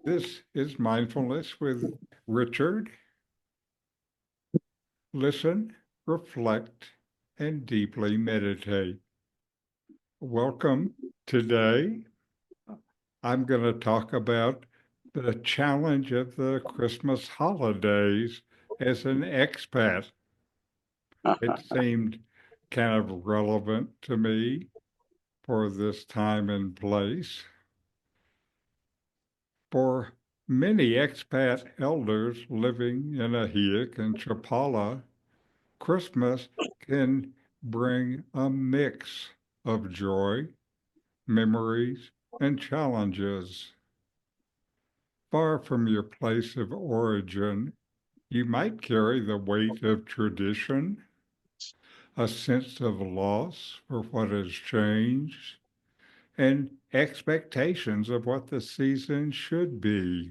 This is Mindfulness with Richard. Listen, reflect, and deeply meditate. Welcome. Today, I'm going to talk about the challenge of the Christmas holidays as an expat. It seemed kind of relevant to me for this time and place. For many expat elders living in Ajijic and Chapala, Christmas can bring a mix of joy, memories, and challenges. Far from your place of origin, you might carry the weight of tradition, a sense of loss for what has changed, and expectations of what the season should be.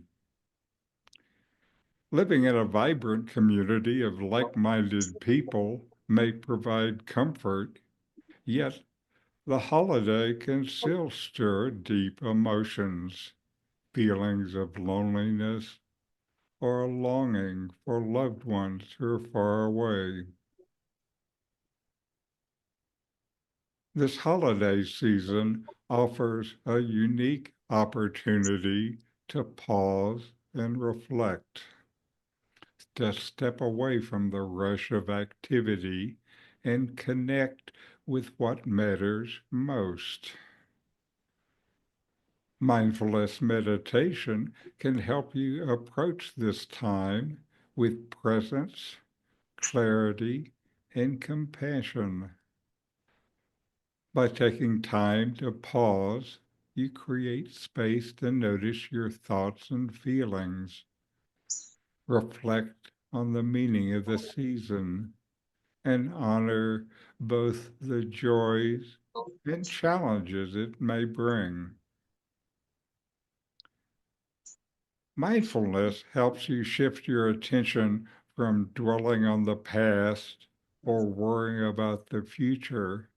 Living in a vibrant community of like-minded people may provide comfort, yet the holiday can still stir deep emotions, feelings of loneliness, or a longing for loved ones who are far away. This holiday season offers a unique opportunity to pause and reflect, to step away from the rush of activity and connect with what matters most. Mindfulness meditation can help you approach this time with presence, clarity, and compassion. By taking time to pause, you create space to notice your thoughts and feelings, reflect on the meaning of the season, and honor both the joys and challenges it may bring. Mindfulness helps you shift your attention from dwelling on the past or worrying about the future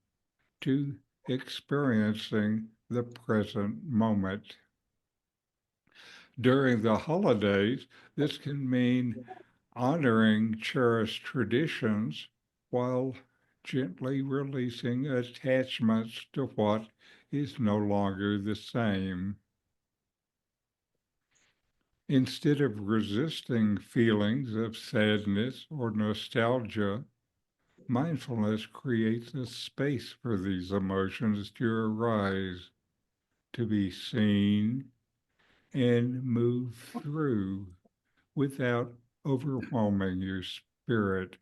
to experiencing the present moment. During the holidays, this can mean honoring cherished traditions while gently releasing attachments to what is no longer the same. Instead of resisting feelings of sadness or nostalgia, mindfulness creates a space for these emotions to arise, to be seen, and move through without overwhelming your spirit.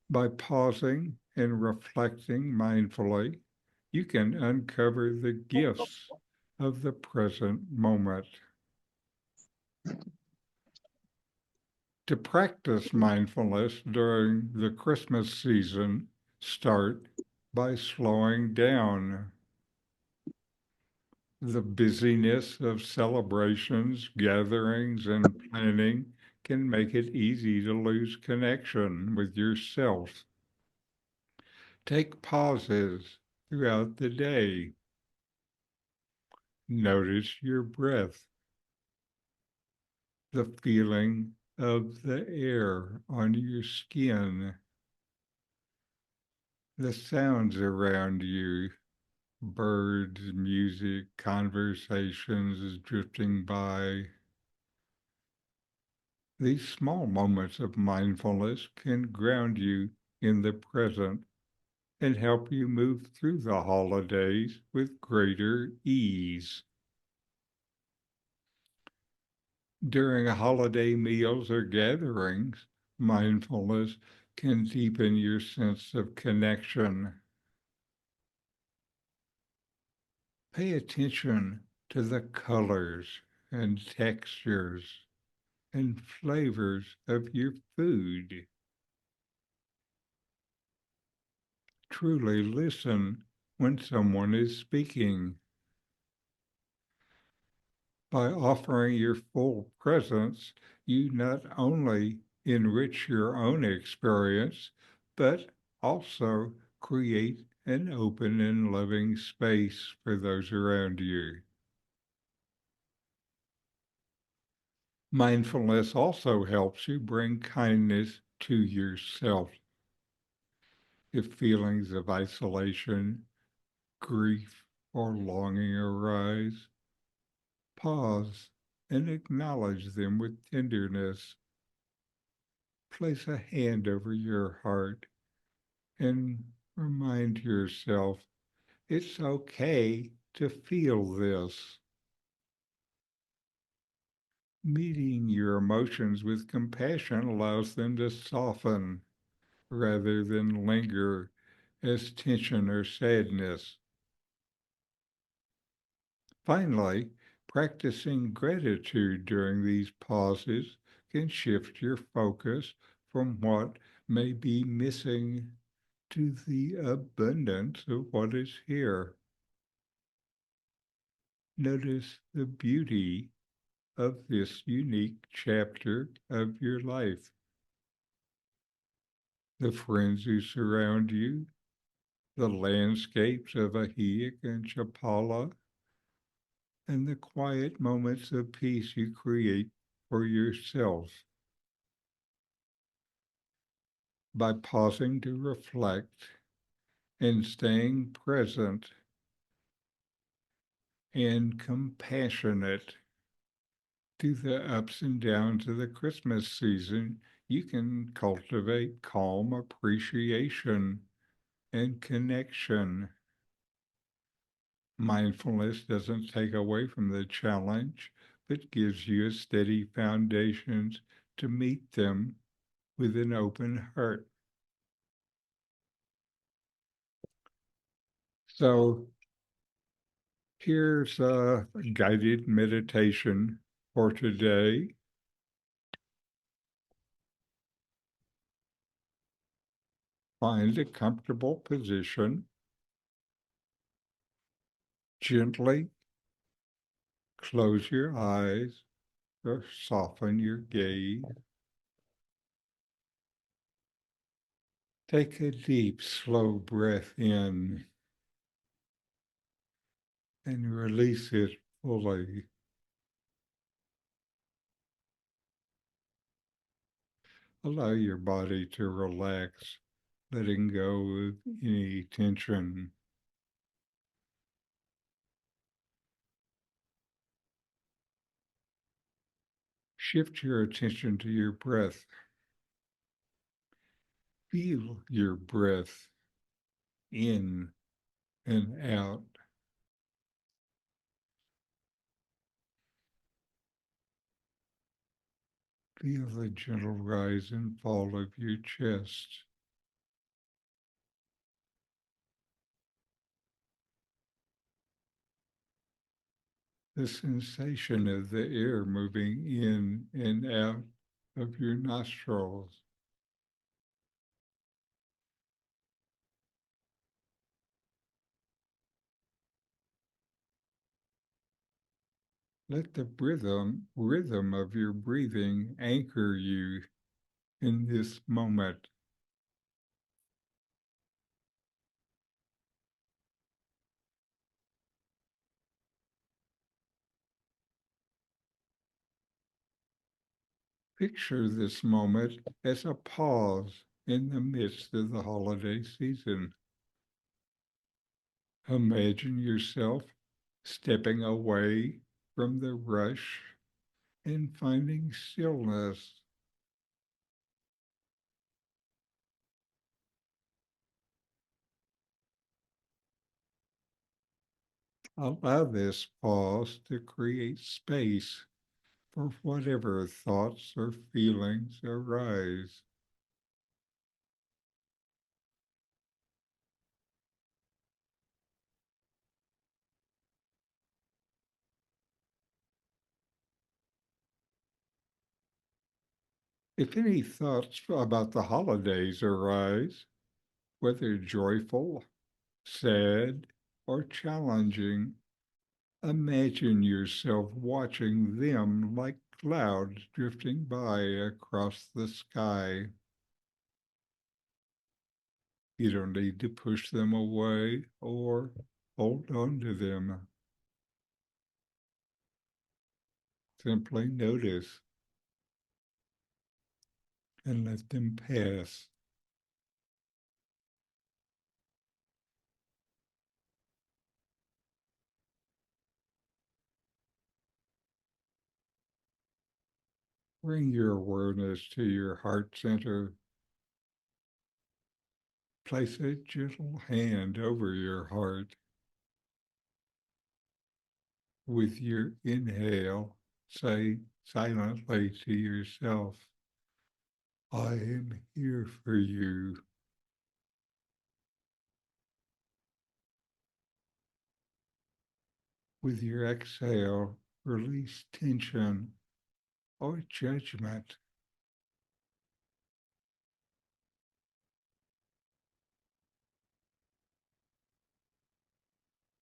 By pausing and reflecting mindfully, you can uncover the gifts of the present moment. To practice mindfulness during the Christmas season, start by slowing down. The busyness of celebrations, gatherings, and planning can make it easy to lose connection with yourself. Take pauses throughout the day. Notice your breath, the feeling of the air on your skin, the sounds around you, birds, music, conversations drifting by. These small moments of mindfulness can ground you in the present and help you move through the holidays with greater ease. During holiday meals or gatherings, mindfulness can deepen your sense of connection. Pay attention to the colors and textures and flavors of your food. Truly listen when someone is speaking. By offering your full presence, you not only enrich your own experience, but also create an open and loving space for those around you. Mindfulness also helps you bring kindness to yourself. If feelings of isolation, grief, or longing arise, pause and acknowledge them with tenderness. Place a hand over your heart and remind yourself it's okay to feel this. Meeting your emotions with compassion allows them to soften rather than linger as tension or sadness. Finally, practicing gratitude during these pauses can shift your focus from what may be missing to the abundance of what is here. Notice the beauty of this unique chapter of your life. The friends who surround you, the landscapes of Ajijic and Chapala, and the quiet moments of peace you create for yourself. By pausing to reflect and staying present and compassionate through the ups and downs of the Christmas season, you can cultivate calm appreciation and connection. Mindfulness doesn't take away from the challenge, but gives you a steady foundation to meet them with an open heart. So here's a guided meditation for today. Find a comfortable position. Gently close your eyes or soften your gaze. Take a deep, slow breath in and release it fully. Allow your body to relax, letting go of any tension. Shift your attention to your breath. Feel your breath in and out. Feel the gentle rise and fall of your chest. The sensation of the air moving in and out of your nostrils. Let the rhythm of your breathing anchor you in this moment. Picture this moment as a pause in the midst of the holiday season. Imagine yourself stepping away from the rush and finding stillness. Allow this pause to create space for whatever thoughts or feelings arise. If any thoughts about the holidays arise, whether joyful, sad, or challenging, imagine yourself watching them like clouds drifting by across the sky. You don't need to push them away or hold on to them. Simply notice. and let them pass. Bring your awareness to your heart center. Place a gentle hand over your heart. With your inhale, say silently to yourself, I am here for you. With your exhale, release tension or judgment.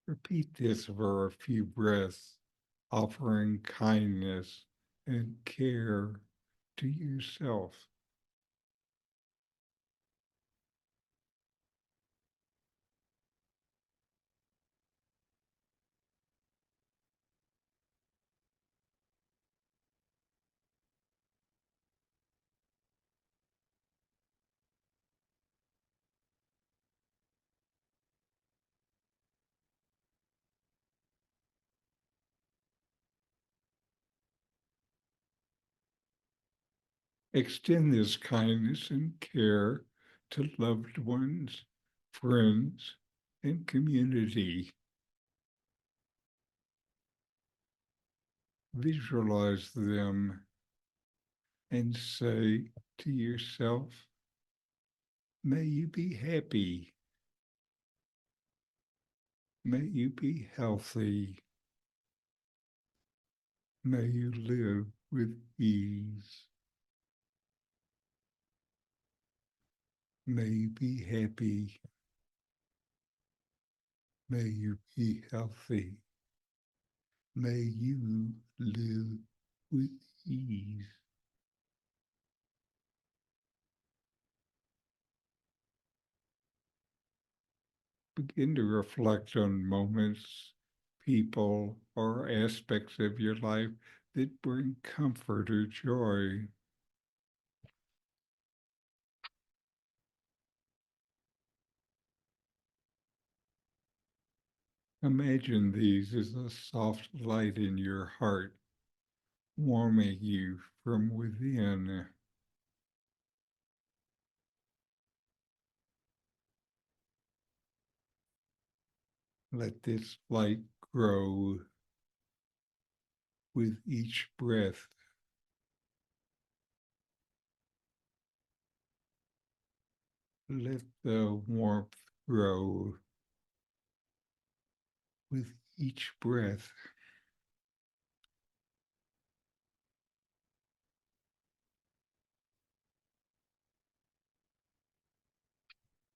Repeat this for a few breaths, offering kindness and care to yourself. Extend this kindness and care to loved ones, friends, and community. Visualize them and say to yourself, may you be happy, may you be healthy, may you live with ease, may you be happy, may you be healthy, may you live with ease. Begin to reflect on moments, people, or aspects of your life that bring comfort or joy. Imagine these as a soft light in your heart, warming you from within. Let this light grow with each breath. Let the warmth grow with each breath.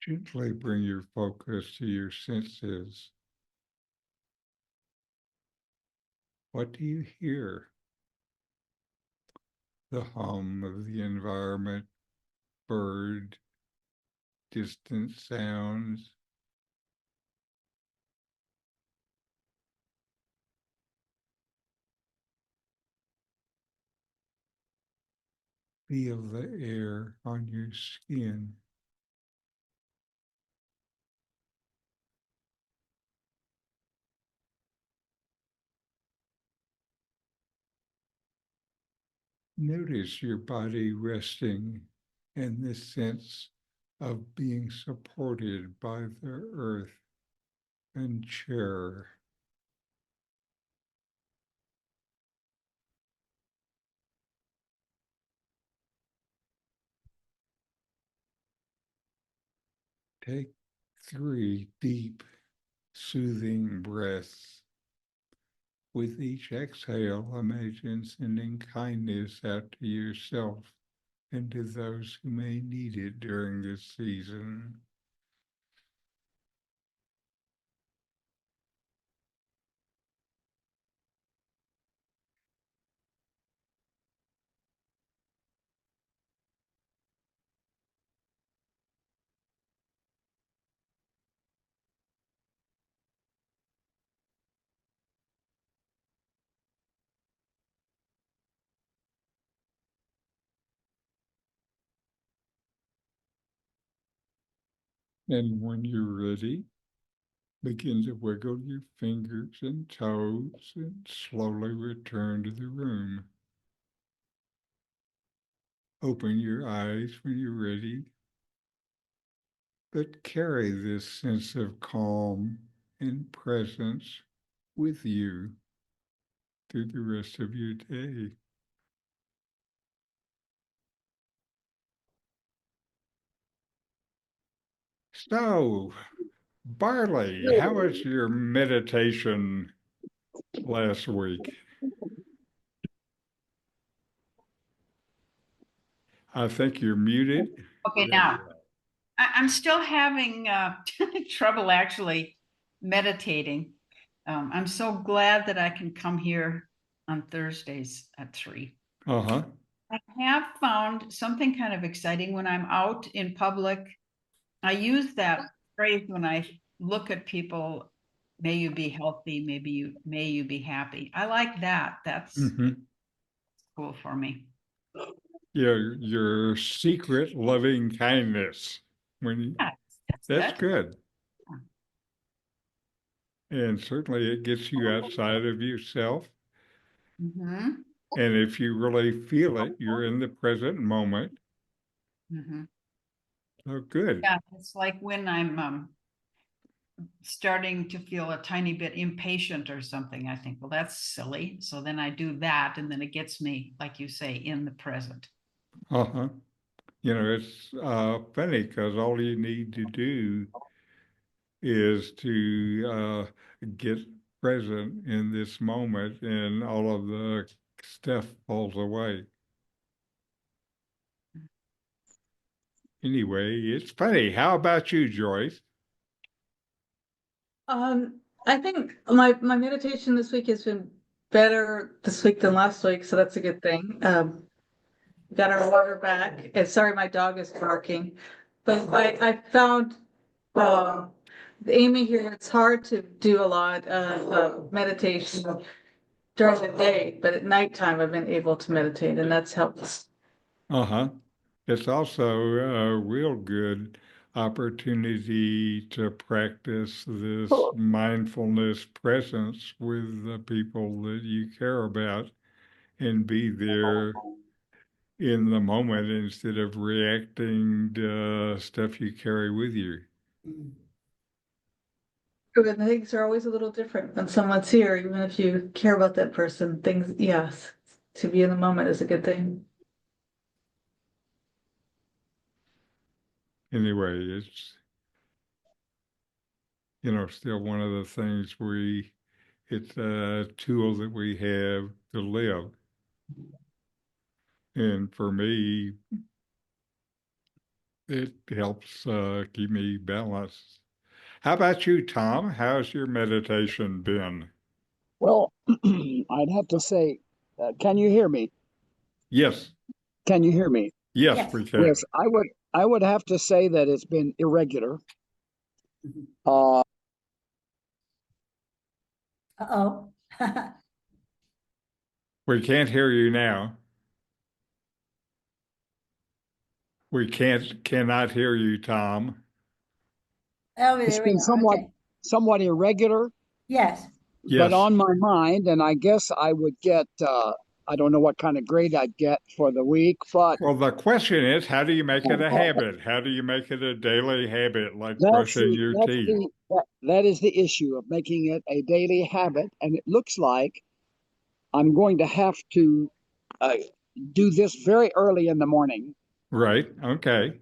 Gently bring your focus to your senses. What do you hear? The hum of the environment, bird, distant sounds. Feel the air on your skin. Notice your body resting and the sense of being supported by the earth and chair. Take 3 deep, soothing breaths. With each exhale, imagine sending kindness out to yourself and to those who may need it during this season. And when you're ready, begin to wiggle your fingers and toes and slowly return to the room. Open your eyes when you're ready, but carry this sense of calm and presence with you through the rest of your day. So, Barley, how was your meditation last week? I think you're muted. Okay, There now you are. I'm still having trouble actually meditating. I'm so glad that I can come here on Thursdays at 3. Uh-huh. I have found something kind of exciting when I'm out in public. I use that phrase when I look at people, may you be healthy, may you be happy. I like that. That's Mm-hmm. cool for me. Your secret loving kindness. When you, Yeah, that's that's good. good. And certainly it gets you outside of yourself. Mm-hmm. And if you really feel it, you're in the present moment. Mm-hmm. Oh, good. Yeah, it's like when I'm starting to feel a tiny bit impatient or something, I think, well, that's silly. So then I do that, and then it gets me, like you say, in the present. Uh-huh. It's funny because all you need to do is to get present in this moment and all of the stuff falls away. Anyway, it's funny. How about you, Joyce? I think my meditation this week has been better this week than last week, so that's a good thing. Got our water back. And sorry, my dog is barking, but I found uh, Amy here. It's hard to do a lot of meditation during the day, but at nighttime I've been able to meditate, and that's helped. Uh-huh. It's also a real good opportunity to practice this mindfulness presence with the people that you care about and be there in the moment instead of reacting to stuff you carry with you. And things are always a little different when someone's here, even if you care about that person. Things, yes, to be in the moment is a good thing. Anyway, it's, still one of the things it's a tool that we have to live. And for me, it helps keep me balanced. How about you, Tom? How's your meditation been? Well, I'd have to say, can you hear me? Yes, Can you hear me? yes, Yes. we can. Yes, I would have to say that it's been irregular. Uh, Uh-oh. We can't hear you now. Cannot hear you, Tom. Oh, it's there we been go. somewhat Okay. somewhat irregular, Yes. but Yes. on my mind, and I guess I would get I don't know what kind of grade I'd get for the week, but Well, the question is, how do you make it a habit? How do you make it a daily habit, like that's brushing the your that's teeth? the that is the issue of making it a daily habit, and it looks like I'm going to have to uh, do this very early in the morning. Right. Okay.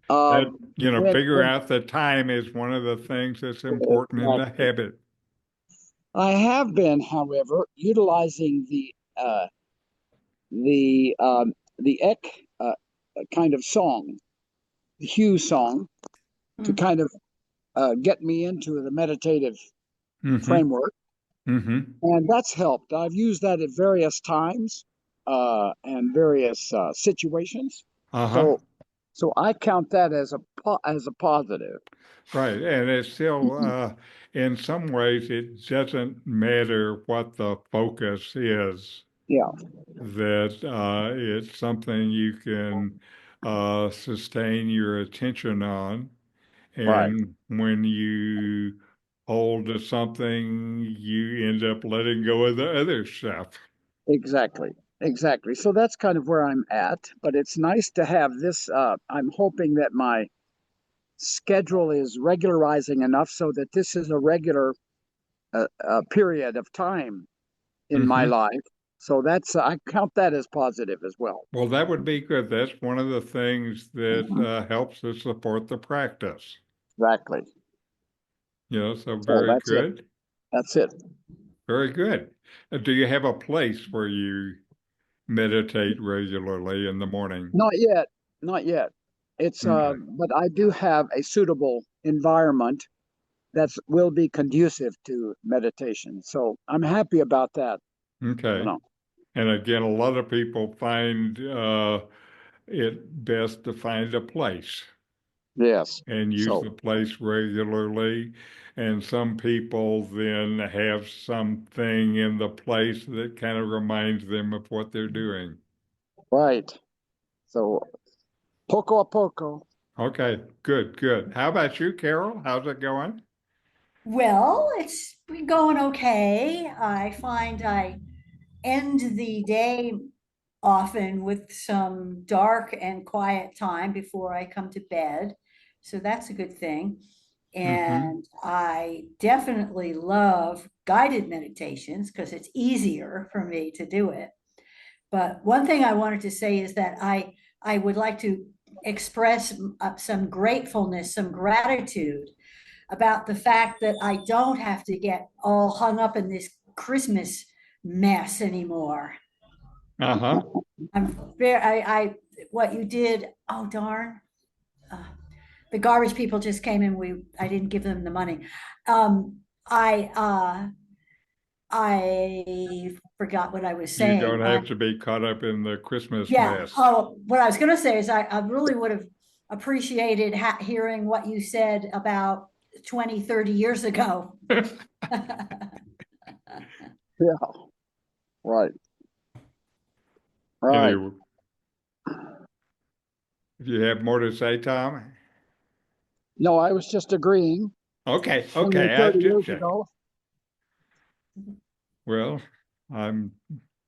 Uh, That, figure when out the time is one of the things that's important in the exactly. habit. I have been, however, utilizing the Eck kind of song, the Hugh song, to Mm. kind of get me into the meditative Mm-hmm. framework, Mm-hmm. and that's helped. I've used that at various times and various situations. Uh-huh. So, so I count that as as a positive. Right. And it's still, in some ways, it doesn't matter what the focus is, Yeah, that it's something you can sustain your attention on. Right. And when you hold to something, you end up letting go of the other stuff. Exactly. Exactly. So that's kind of where I'm at. But it's nice to have this. I'm hoping that my schedule is regularizing enough so that this is a regular period of time in my Hmm. life. So that's I count that as positive as well. Well, that would be good. That's one of the things that Mhm. helps to support the practice. Exactly. So So very that's it. good. That's it. Very good. Do you have a place where you meditate regularly in the morning? Not yet. Not yet. It's Okay. but I do have a suitable environment that will be conducive to meditation. So I'm happy about that. You Okay. know. And again, a lot of people find it best to find a place Yes. and use So the place regularly. And some people then have something in the place that kind of reminds them of what they're doing. right. So poco a poco. Okay, good, good. How about you, Carol? How's it going? Well, it's going okay. I find I end the day often with some dark and quiet time before I come to bed. So that's a good thing. Mm-hmm. And I definitely love guided meditations because it's easier for me to do it. But one thing I wanted to say is that I would like to express some gratefulness, some gratitude about the fact that I don't have to get all hung up in this Christmas mess anymore. Uh-huh. What you did, oh darn. Uh, the garbage people just came in. I didn't give them the money. Um, I forgot what I was You saying. don't have to be caught up in the Christmas Yeah. mess. Oh, what I was going to say is I really would have appreciated hearing what you said about 20, 30 years ago. Yeah. Right. Right. Anyway, if you have more to say, Tom? No, I was just agreeing. Okay, 20 or okay, I 30 was just years checking. ago. Well, I'm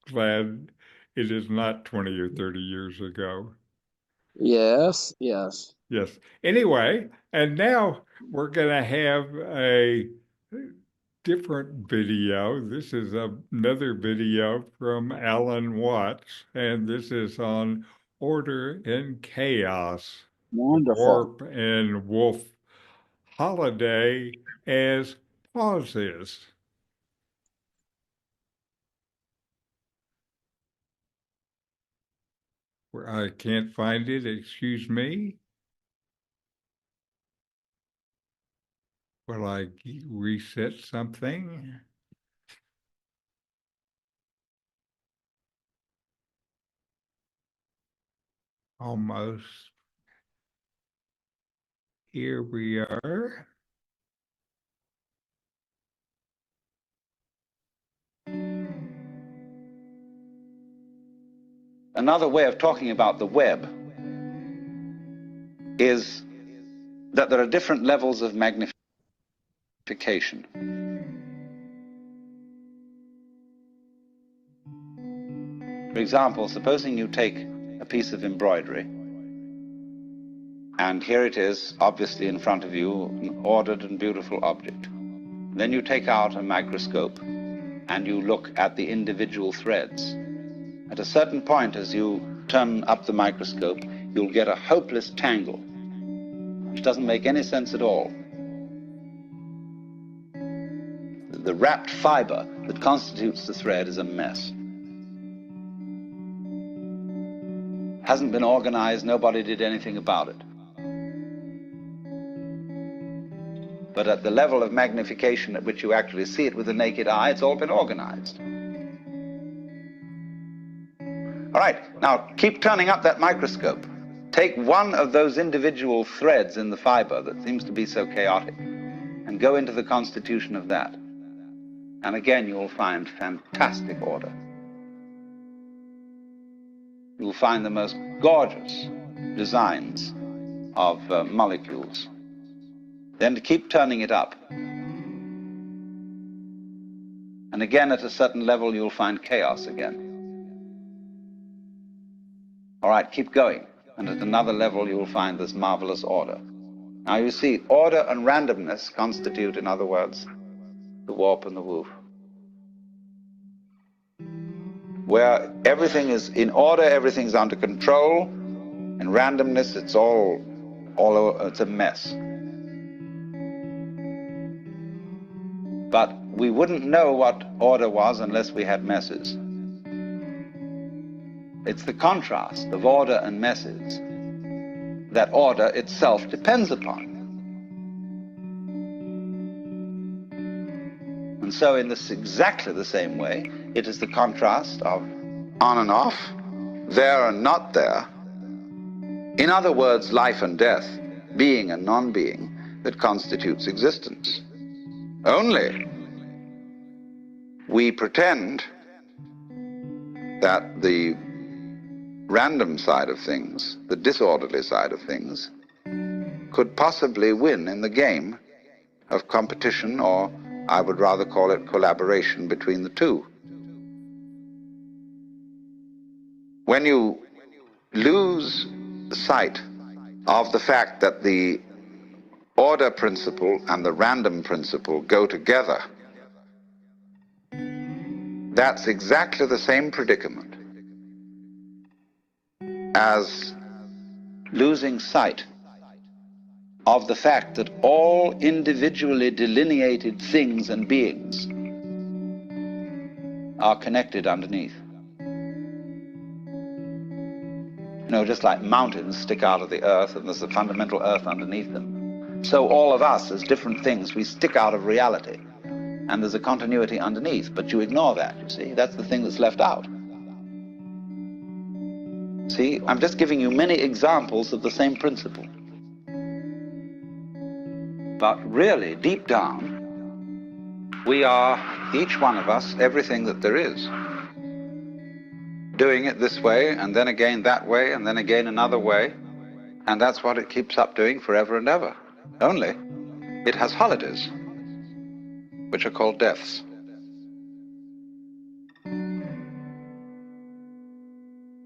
glad it is not 20 or 30 years ago. Yes. Yes. Yes. Anyway, and now we're going to have a different video. This is another video from Alan Watts, and this is on order and chaos, the Wonderful. warp and wolf holiday as pauses. Where I can't find it, excuse me. Will I reset something? Almost. Here we are. Another way of talking about the web is that there are different levels of magnification. For example, supposing you take a piece of embroidery, and here it is, obviously in front of you, an ordered and beautiful object. Then you take out a microscope and you look at the individual threads. At a certain point, as you turn up the microscope, you'll get a hopeless tangle, which doesn't make any sense at all. The wrapped fiber that constitutes the thread is a mess. Hasn't been organized, nobody did anything about it. But at the level of magnification at which you actually see it with the naked eye, it's all been organized. All right, now keep turning up that microscope. Take one of those individual threads in the fiber that seems to be so chaotic and go into the constitution of that. And again, you'll find fantastic order. You'll find the most gorgeous designs of molecules. then to keep turning it up. And again, at a certain level, you'll find chaos again. All right, keep going. And at another level, you'll find this marvelous order. Now you see, order and randomness constitute, in other words, the warp and the woof. Where everything is in order, everything's under control. In randomness, it's all it's a mess. But we wouldn't know what order was unless we had messes. It's the contrast of order and messes that order itself depends upon. And so in this exactly the same way, it is the contrast of on and off, there and not there. In other words, life and death, being and non-being, that constitutes existence. Only we pretend that the random side of things, the disorderly side of things, could possibly win in the game of competition, or I would rather call it collaboration between the two. When you lose sight of the fact that the order principle and the random principle go together, that's exactly the same predicament as losing sight of the fact that all individually delineated things and beings are connected underneath. You know, just like mountains stick out of the earth and there's a fundamental earth underneath them, so all of us as different things, we stick out of reality and there's a continuity underneath, but you ignore that, you see. That's the thing that's left out. See, I'm just giving you many examples of the same principle. But really, deep down, we are, each one of us, everything that there is. Doing it this way, and then again that way, and then again another way. And that's what it keeps up doing forever and ever. Only, it has holidays, which are called deaths.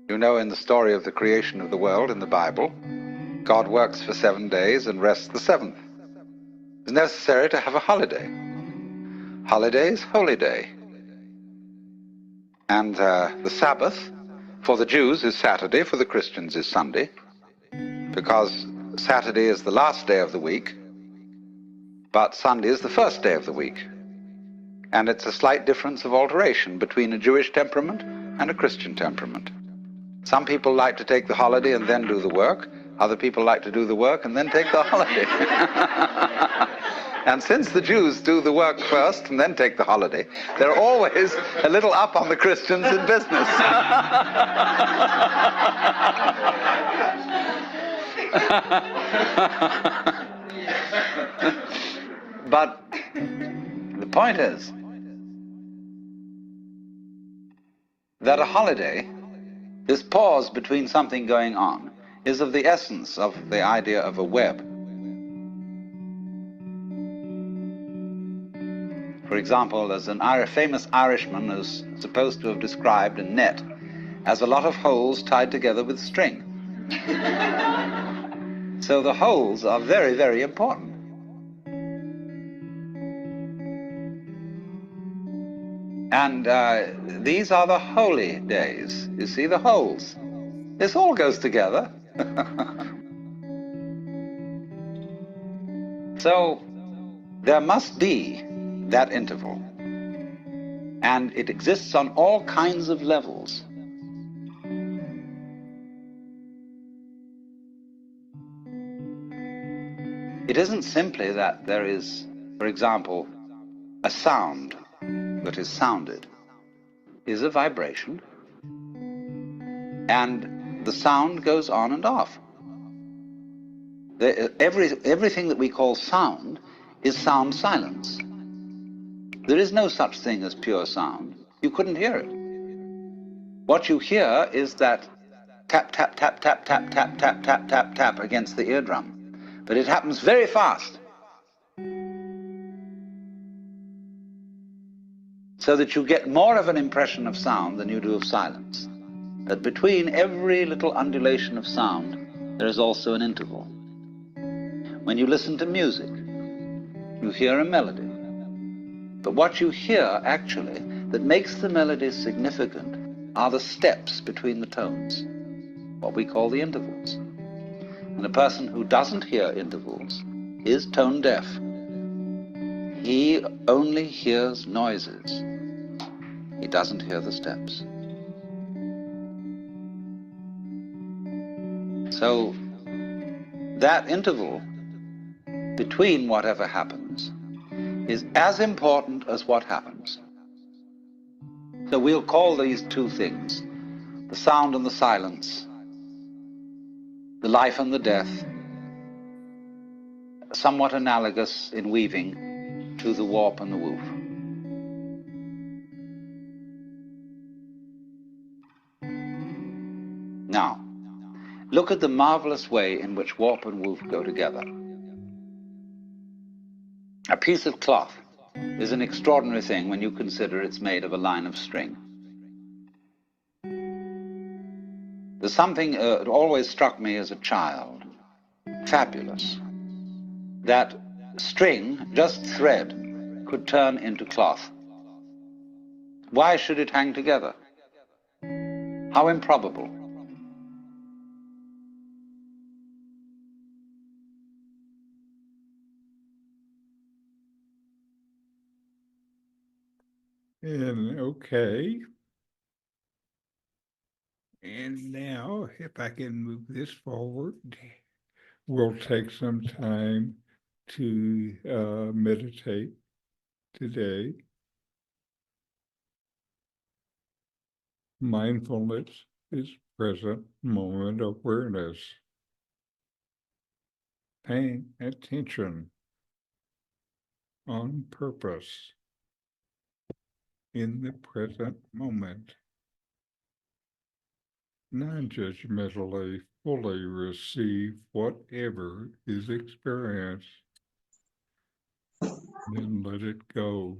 You know, in the story of the creation of the world in the Bible, God works for 7 days and rests the seventh. It's necessary to have a holiday. Holiday is holy day. And the Sabbath for the Jews is Saturday, for the Christians is Sunday, because Saturday is the last day of the week, but Sunday is the first day of the week. And it's a slight difference of alteration between a Jewish temperament and a Christian temperament. Some people like to take the holiday and then do the work. Other people like to do the work and then take the holiday. And since the Jews do the work first and then take the holiday, they're always a little up on the Christians in business. But the point is that a holiday, this pause between something going on, is of the essence of the idea of a web. For example, there's an famous Irishman who's supposed to have described a net as a lot of holes tied together with string. So the holes are very, very important. And these are the holy days. You see the holes. This all goes together. So there must be that interval. And it exists on all kinds of levels. It isn't simply that there is, for example, a sound that is sounded is a vibration, and the sound goes on and off. Everything that we call sound is sound silence. There is no such thing as pure sound. You couldn't hear it. What you hear is that tap, tap, tap, tap, tap, tap, tap, tap, tap, tap against the eardrum. But it happens very fast. so that you get more of an impression of sound than you do of silence. That between every little undulation of sound, there is also an interval. When you listen to music, you hear a melody. But what you hear, actually, that makes the melody significant are the steps between the tones, what we call the intervals. And a person who doesn't hear intervals is tone deaf. He only hears noises. He doesn't hear the steps. So that interval between whatever happens is as important as what happens. So we'll call these two things, the sound and the silence, the life and the death, somewhat analogous in weaving to the warp and the woof. Now, look at the marvelous way in which warp and woof go together. A piece of cloth is an extraordinary thing when you consider it's made of a line of string. There's something that always struck me as a child, fabulous, that string, just thread, could turn into cloth. Why should it hang together? How improbable. And okay. And now, if I can move this forward, we'll take some time to meditate today. Mindfulness is present moment awareness, paying attention on purpose in the present moment, non-judgmentally fully receive whatever is experienced, then let it go.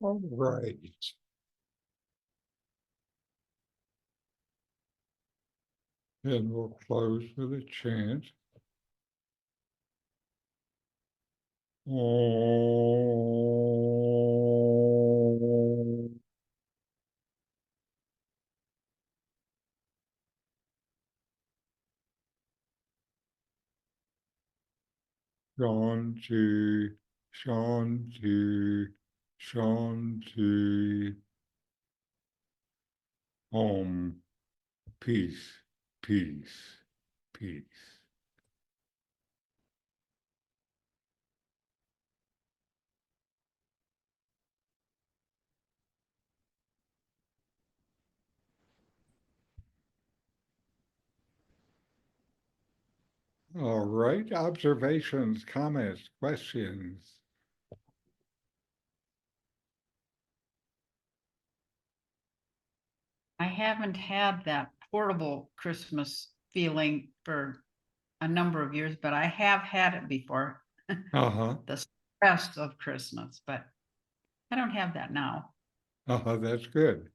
All right. And we'll close with a chant. Om. Shanti, Shanti, Shanti. Om. Peace, peace, peace. All right. Observations, comments, questions. I haven't had that portable Christmas feeling for a number of years, but I have had it before. Uh-huh. The stress of Christmas, but I don't have that now. Uh-huh. That's good.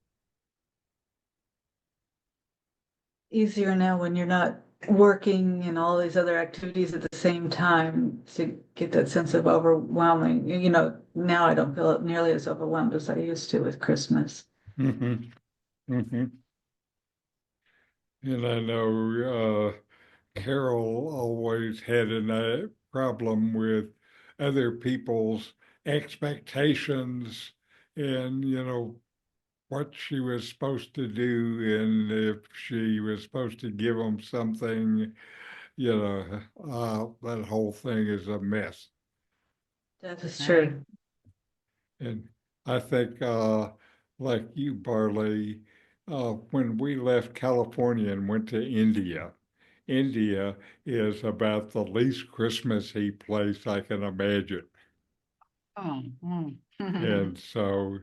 Easier now when you're not working and all these other activities at the same time to get that sense of overwhelming. Now I don't feel nearly as overwhelmed as I used to with Christmas. Mm-hmm. Mm-hmm. And I know Carol always had a problem with other people's expectations and, what she was supposed to do and if she was supposed to give them something, that whole thing is a mess. That is Right. true. And I think, like you, Barley, when we left California and went to India, India is about the least Christmassy place I can imagine. Oh, And so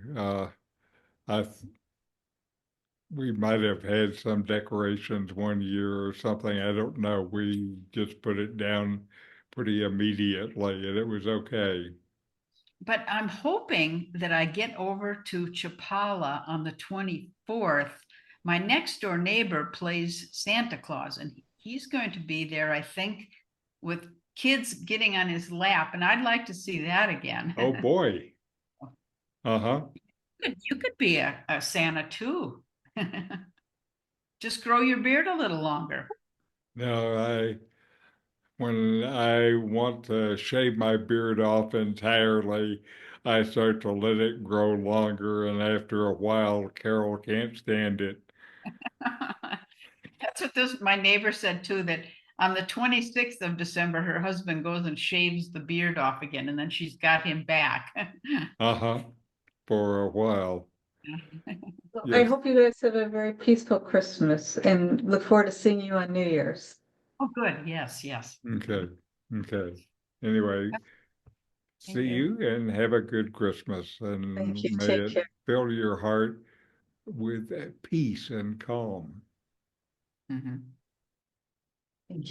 I we might have had some decorations one year or something. I don't know. We just put it down pretty immediately and it was okay. but I'm hoping that I get over to Chapala on the 24th. My next door neighbor plays Santa Claus, and he's going to be there, I think, with kids getting on his lap, and I'd like to see that again. Oh boy. Uh-huh. You could be a Santa too. Just grow your beard a little longer. No, when I want to shave my beard off entirely, I start to let it grow longer, and after a while, Carol can't stand it. That's what my neighbor said too, that on the 26th of December, her husband goes and shaves the beard off again, and then she's got him back. Uh-huh. For a while. Well, I Yes. hope you guys have a very peaceful Christmas and look forward to seeing you on New Year's. Oh, good. Yes, yes. Okay. Okay. Anyway, Thank see you and have a good Christmas, Thank and you. may Take it care. fill your heart with peace and calm. Mhm. Thank you.